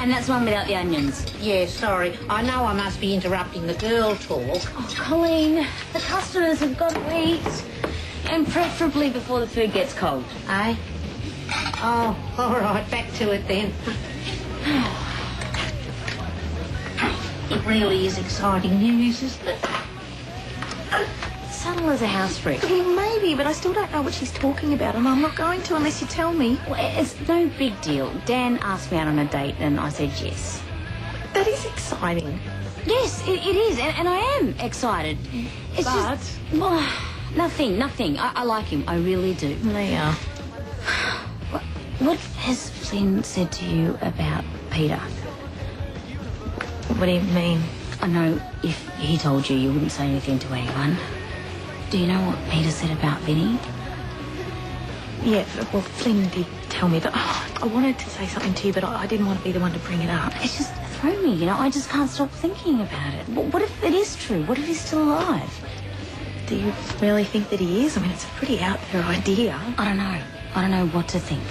And that's one without the onions. Yeah, sorry. I know I must be interrupting the girl talk. Oh, Colleen, the customers have got to eat. And preferably before the food gets cold. Eh? Oh, all right, back to it then. It really is exciting news, isn't it? Subtle as a house brick. Well, maybe, but I still don't know what she's talking about, and I'm not going to unless you tell me. Well, it's no big deal. Dan asked me out on a date and I said yes. That is exciting. Yes, it is, and I am excited. It's But? just... Well, nothing. I like him, I really do. Leah. What has Flynn said to you about Peter? What do you mean? I know if he told you, you wouldn't say anything to anyone. Do you know what Peter said about Vinny? Yeah, well, Flynn did tell me that. I wanted to say something to you, but I didn't want to be the one to bring it up. It's just thrown me, I just can't stop thinking about it. What if it is true? What if he's still alive? Do you really think that he is? I mean, it's a pretty out there idea. I don't know. I don't know what to think.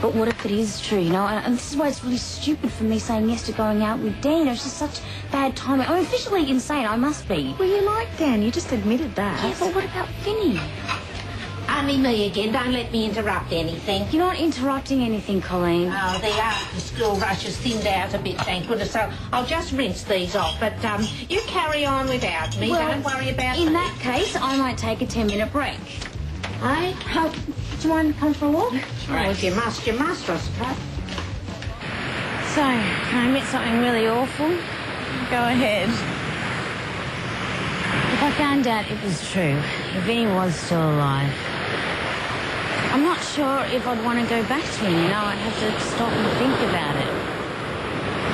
But what if it is true, And this is why it's really stupid for me saying yes to going out with Dan. It's just such bad timing. I'm officially insane. I must be. Well, you like Dan. You just admitted that. Yeah, but what about Vinny? Only me again. Don't let me interrupt anything. You're not interrupting anything, Colleen. Oh, the after-school rush has thinned out a bit, thank goodness. So I'll just rinse these off. But you carry on without me. Well, don't worry about in me. that case, I might take a 10-minute break. Eh? Do you mind coming for a walk? Well, if you must, I suppose. So, can I admit something really awful? Go ahead. If I found out it was true, if Vinny was still alive, I'm not sure if I'd want to go back to him, I'd have to stop and think about it.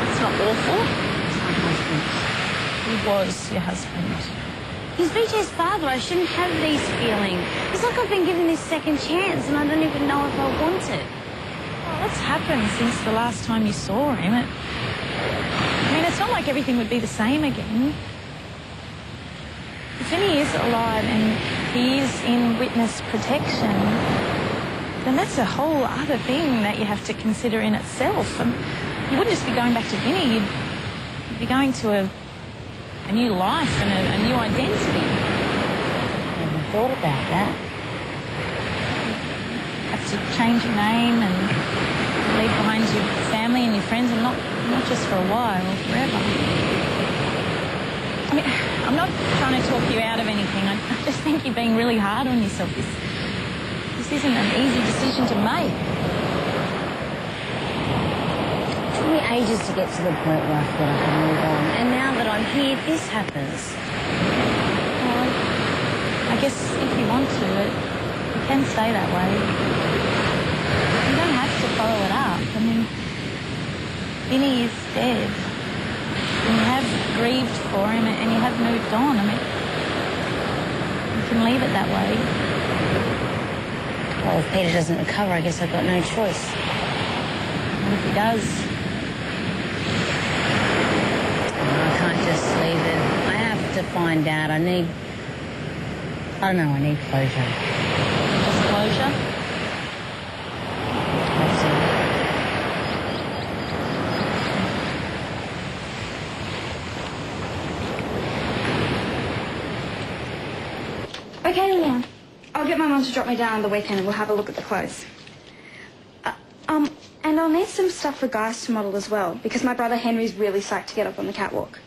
That's not awful. It's my husband. He was your husband. He's BJ's father. I shouldn't have these feelings. It's like I've been given this second chance and I don't even know if I want it. Well, what's happened since the last time you saw him? I mean, it's not like everything would be the same again. If Vinny is alive and he is in witness protection, then that's a whole other thing that you have to consider in itself. And you wouldn't just be going back to Vinny, you'd be going to a new life and a new identity. I never thought about that. Have to change your name and leave behind your family and your friends, and not just for a while, forever. I mean, I'm not trying to talk you out of anything. I just think you're being really hard on yourself. This isn't an easy decision to make. It took me ages to get to the point where I thought I could move on. And now that I'm here, this happens. Well, I guess if you want to, you can stay that way. You don't have to follow it up. I mean, Vinny is dead. And you have grieved for him and you have moved on. I mean, you can leave it that way. Well, if Peter doesn't recover, I guess I've got no choice. What if he does? I can't just leave it. I have to find out. I need closure. Just closure? That's it. Okay, Leanne. I'll get my mum to drop me down on the weekend and we'll have a look at the clothes. And I'll need some stuff for guys to model as well, because my brother Henry's really psyched to get up on the catwalk.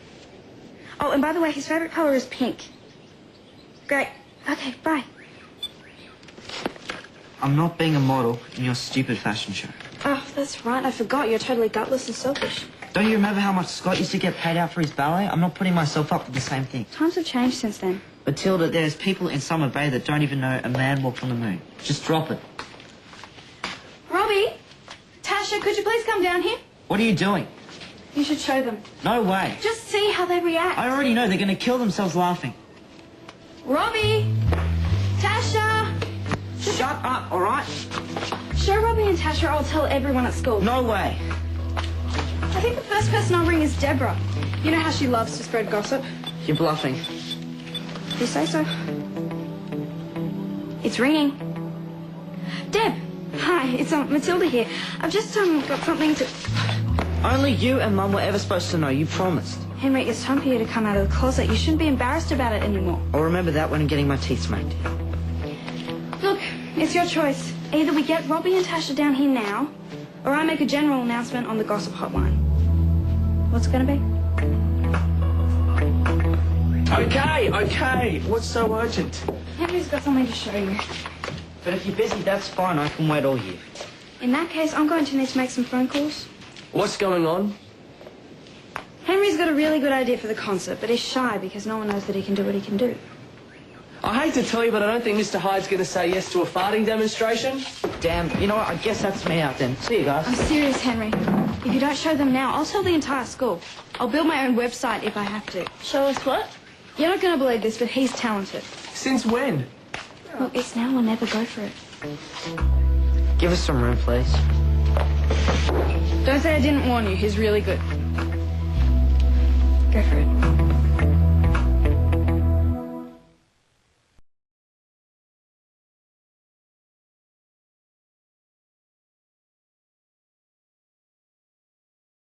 Oh, and by the way, his favourite colour is pink. Great. Okay, bye. I'm not being a model in your stupid fashion show. Oh, that's right. I forgot. You're totally gutless and selfish. Don't you remember how much Scott used to get paid out for his ballet? I'm not putting myself up with the same thing. Times have changed since then. Matilda, there's people in Summer Bay that don't even know a man walked on the moon. Just drop it. Robbie! Tasha, could you please come down here? What are you doing? You should show them. No way. Just see how they react. I already know they're going to kill themselves laughing. Robbie! Tasha! Shut up, all right? Show Robbie and Tasha, or I'll tell everyone at school. No way. I think the first person I'll ring is Deborah. You know how she loves to spread gossip? You're bluffing. You say so. It's ringing. Deb! Hi, it's Matilda here. I've just got something to... Only you and Mum were ever supposed to know. You promised. Henry, it's time for you to come out of the closet. You shouldn't be embarrassed about it anymore. I'll remember that when I'm getting my teeth made. Look, it's your choice. Either we get Robbie and Tasha down here now, or I make a general announcement on the gossip hotline. What's it going to be? Okay. What's so urgent? Henry's got something to show you. But if you're busy, that's fine. I can wait all year. In that case, I'm going to need to make some phone calls. What's going on? Henry's got a really good idea for the concert, but he's shy because no one knows that he can do what he can do. I hate to tell you, but I don't think Mr. Hyde's going to say yes to a farting demonstration. Damn, you know what? I guess that's me out then. See you guys. I'm serious, Henry. If you don't show them now, I'll tell the entire school. I'll build my own website if I have to. Show us what? You're not going to believe this, but he's talented. Since when? Look, it's now or never. Go for it. Give us some room, please. Don't say I didn't warn you. He's really good.